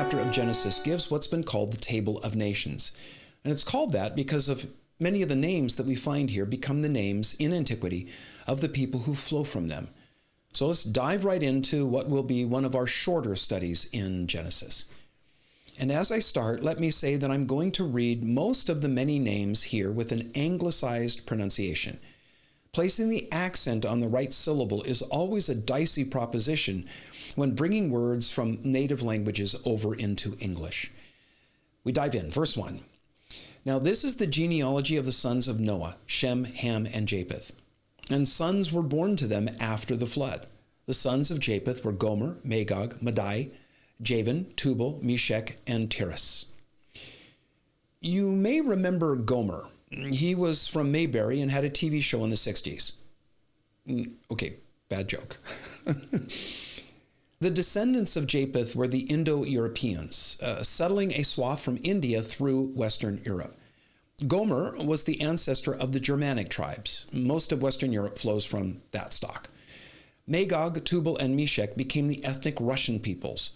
chapter of Genesis gives what's been called the Table of Nations. And it's called that because of many of the names that we find here become the names in antiquity of the people who flow from them. So let's dive right into what will be one of our shorter studies in Genesis. And as I start, let me say that I'm going to read most of the many names here with an anglicized pronunciation. Placing the accent on the right syllable is always a dicey proposition when bringing words from native languages over into English. We dive in. Verse 1. Now this is the genealogy of the sons of Noah, Shem, Ham, and Japheth. And sons were born to them after the flood. The sons of Japheth were Gomer, Magog, Madai, Javan, Tubal, Meshech, and Tiras. You may remember Gomer. He was from Mayberry and had a TV show in the 60s. Okay, bad joke. The descendants of Japheth were the Indo-Europeans, settling a swath from India through Western Europe. Gomer was the ancestor of the Germanic tribes. Most of Western Europe flows from that stock. Magog, Tubal, and Meshech became the ethnic Russian peoples.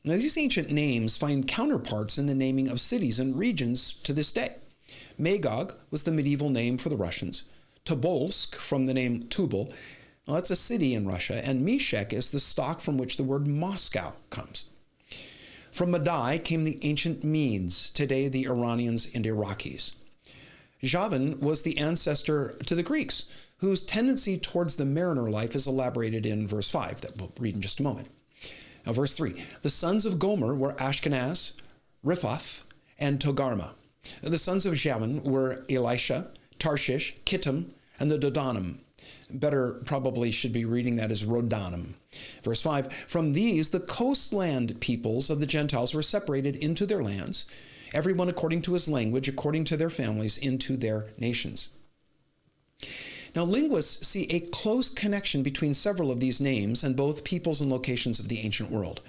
Now, these ancient names find counterparts in the naming of cities and regions to this day. Magog was the medieval name for the Russians. Tobolsk, from the name Tubal, well, that's a city in Russia, and Meshech is the stock from which the word Moscow comes. From Madai came the ancient Medes, today the Iranians and Iraqis. Javan was the ancestor to the Greeks, whose tendency towards the mariner life is elaborated in verse 5 that we'll read in just a moment. Now, verse 3, the sons of Gomer were Ashkenaz, Riphath, and Togarmah. The sons of Javan were Elisha, Tarshish, Kittim, and the Dodanim. Better probably should be reading that as Rodanim. Verse 5, from these the coastland peoples of the Gentiles were separated into their lands, everyone according to his language, according to their families, into their nations. Now, linguists see a close connection between several of these names and both peoples and locations of the ancient world.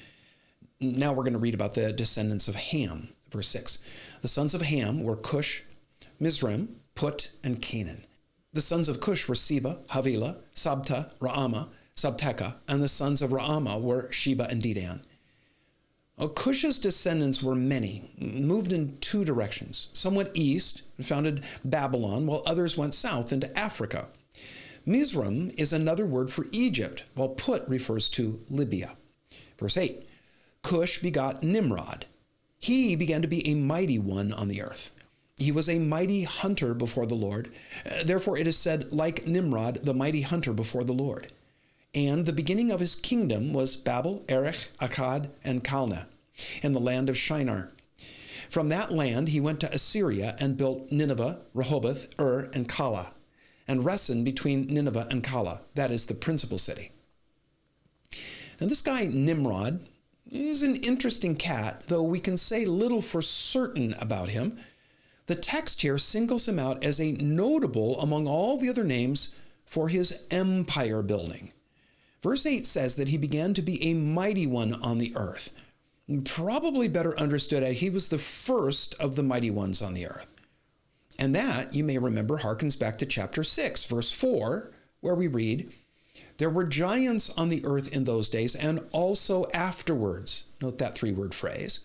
Now we're going to read about the descendants of Ham, verse 6. The sons of Ham were Cush, Mizraim, Put, and Canaan. The sons of Cush were Seba, Havilah, Sabta, Raamah, Sabteca, and the sons of Raamah were Sheba and Dedan. Cush's descendants were many, moved in two directions. Some went east and founded Babylon, while others went south into Africa. Mizraim is another word for Egypt, while Put refers to Libya. Verse 8, Cush begot Nimrod. He began to be a mighty one on the earth. He was a mighty hunter before the Lord. Therefore it is said, like Nimrod, the mighty hunter before the Lord. And the beginning of his kingdom was Babel, Erech, Akkad, and Calneh, in the land of Shinar. From that land he went to Assyria and built Nineveh, Rehoboth, and Calah, and Resen between Nineveh and Calah. That is the principal city. Now this guy Nimrod is an interesting cat, though we can say little for certain about him. The text here singles him out as a notable among all the other names for his empire building. Verse 8 says that he began to be a mighty one on the earth. Probably better understood as he was the first of the mighty ones on the earth. And that, you may remember, harkens back to chapter 6, verse 4, where we read, there were giants on the earth in those days and also afterwards. Note that three-word phrase.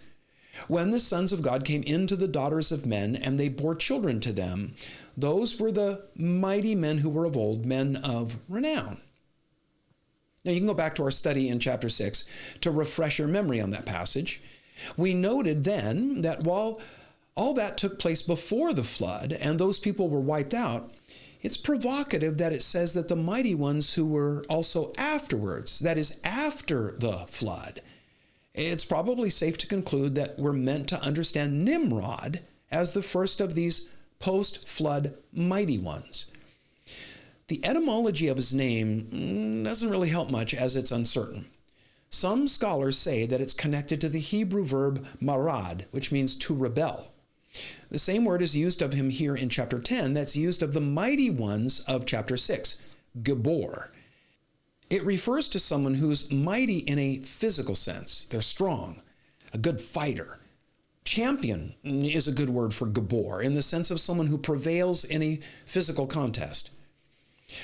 When the sons of God came into the daughters of men and they bore children to them, those were the mighty men who were of old, men of renown. Now, you can go back to our study in chapter 6 to refresh your memory on that passage. We noted then that while all that took place before the flood and those people were wiped out, it's provocative that it says that the mighty ones who were also afterwards, that is, after the flood. It's probably safe to conclude that we're meant to understand Nimrod as the first of these post-flood mighty ones. The etymology of his name doesn't really help much as it's uncertain. Some scholars say that it's connected to the Hebrew verb marad, which means to rebel. The same word is used of him here in chapter 10 that's used of the mighty ones of chapter 6, Gibor. It refers to someone who's mighty in a physical sense. They're strong, a good fighter. Champion is a good word for Gibor in the sense of someone who prevails in a physical contest.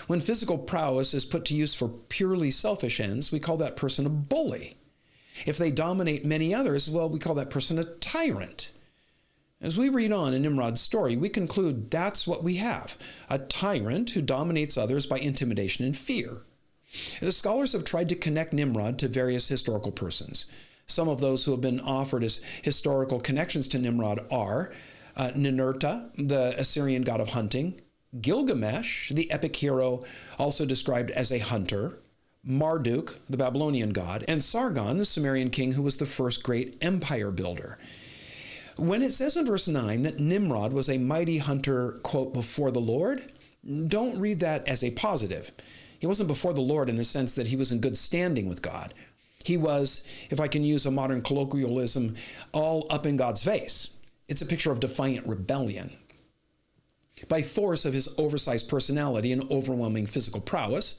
When physical prowess is put to use for purely selfish ends, we call that person a bully. If they dominate many others, well, we call that person a tyrant. As we read on in Nimrod's story, we conclude that's what we have, a tyrant who dominates others by intimidation and fear. The scholars have tried to connect Nimrod to various historical persons. Some of those who have been offered as historical connections to Nimrod are Ninurta, the Assyrian god of hunting, Gilgamesh, the epic hero also described as a hunter, Marduk, the Babylonian god, and Sargon, the Sumerian king who was the first great empire builder. When it says in verse 9 that Nimrod was a mighty hunter, quote, before the Lord, don't read that as a positive. He wasn't before the Lord in the sense that he was in good standing with God. He was, if I can use a modern colloquialism, all up in God's face. It's a picture of defiant rebellion. By force of his oversized personality and overwhelming physical prowess,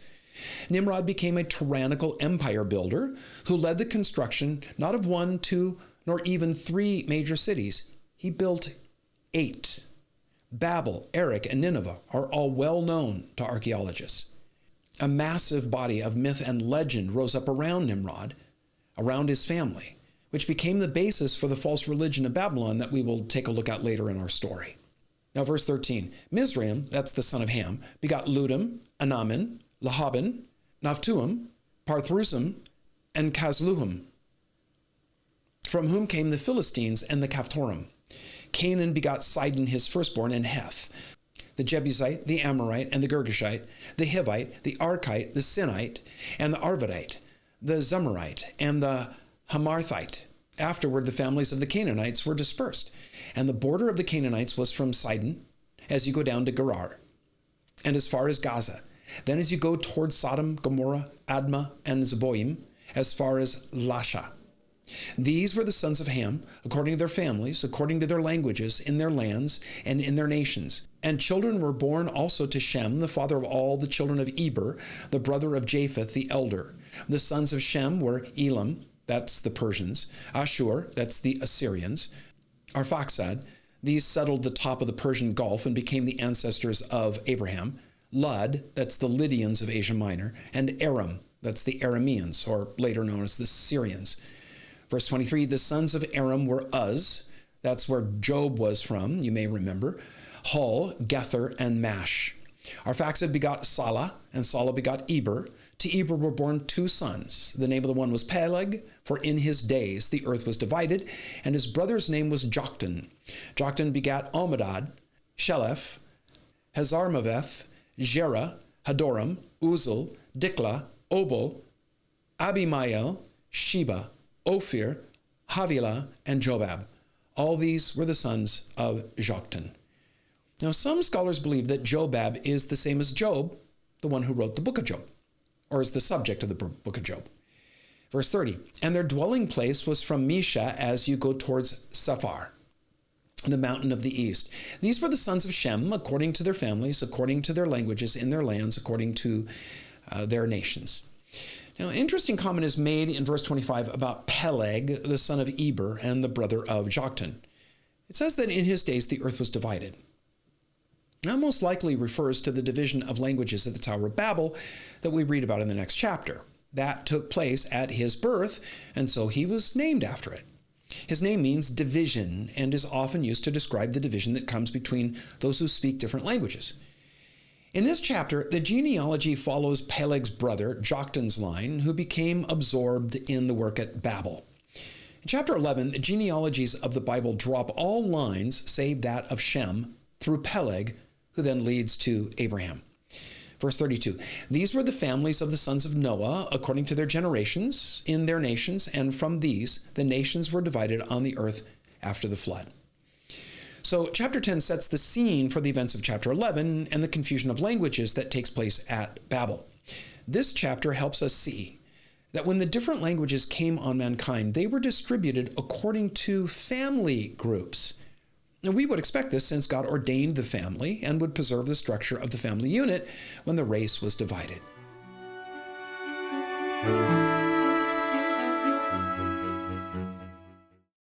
Nimrod became a tyrannical empire builder who led the construction not of 1, 2, nor even 3 major cities. He built 8. Babel, Erech, and Nineveh are all well known to archaeologists. A massive body of myth and legend rose up around Nimrod, around his family, which became the basis for the false religion of Babylon that we will take a look at later in our story. Now, verse 13, Mizraim, that's the son of Ham, begot Ludim, Anamin, Lahaban, Naphtuhim, Pathrusim, and Casluhim, from whom came the Philistines and the Caphtorim. Canaan begot Sidon his firstborn, and Heth, the Jebusite, the Amorite, and the Girgashite, the Hivite, the Archite, the Sinite, and the Arvadite, the Zemarite, and the Hamarthite. Afterward, the families of the Canaanites were dispersed, and the border of the Canaanites was from Sidon, as you go down to Gerar, and as far as Gaza. Then as you go towards Sodom, Gomorrah, Admah, and Zeboim, as far as Lasha. These were the sons of Ham, according to their families, according to their languages, in their lands, and in their nations. And children were born also to Shem, the father of all the children of Eber, the brother of Japheth, the elder. The sons of Shem were Elam, that's the Persians, Ashur, that's the Assyrians, Arphaxad. These settled the top of the Persian Gulf and became the ancestors of Abraham. Lud, that's the Lydians of Asia Minor, and Aram, that's the Arameans, or later known as the Syrians. Verse 23, the sons of Aram were Uz, that's where Job was from, you may remember, Hul, Gether, and Mash. Arphaxad begot Salah, and Salah begot Eber. To Eber were born 2 sons. The name of the one was Peleg, for in his days the earth was divided, and his brother's name was Joktan. Joktan begat Almadad, Sheleph, Hazarmaveth, Jerah, Hadoram, Uzal, Diklah, Obal, Abimael, Sheba, Ophir, Havilah, and Jobab. All these were the sons of Joktan. Now, some scholars believe that Jobab is the same as Job, the one who wrote the book of Job, or is the subject of the book of Job. Verse 30, and their dwelling place was from Mesha as you go towards Saphar, the mountain of the east. These were the sons of Shem, according to their families, according to their languages, in their lands, according to their nations. Now, an interesting comment is made in verse 25 about Peleg, the son of Eber, and the brother of Joktan. It says that in his days the earth was divided. That most likely refers to the division of languages at the Tower of Babel that we read about in the next chapter. That took place at his birth, and so he was named after it. His name means division and is often used to describe the division that comes between those who speak different languages. In this chapter, the genealogy follows Peleg's brother, Joktan's line, who became absorbed in the work at Babel. In chapter 11, the genealogies of the Bible drop all lines save that of Shem through Peleg, who then leads to Abraham. Verse 32, these were the families of the sons of Noah, according to their generations, in their nations, and from these the nations were divided on the earth after the flood. So chapter 10 sets the scene for the events of chapter 11 and the confusion of languages that takes place at Babel. This chapter helps us see that when the different languages came on mankind, they were distributed according to family groups. And we would expect this since God ordained the family and would preserve the structure of the family unit when the race was divided.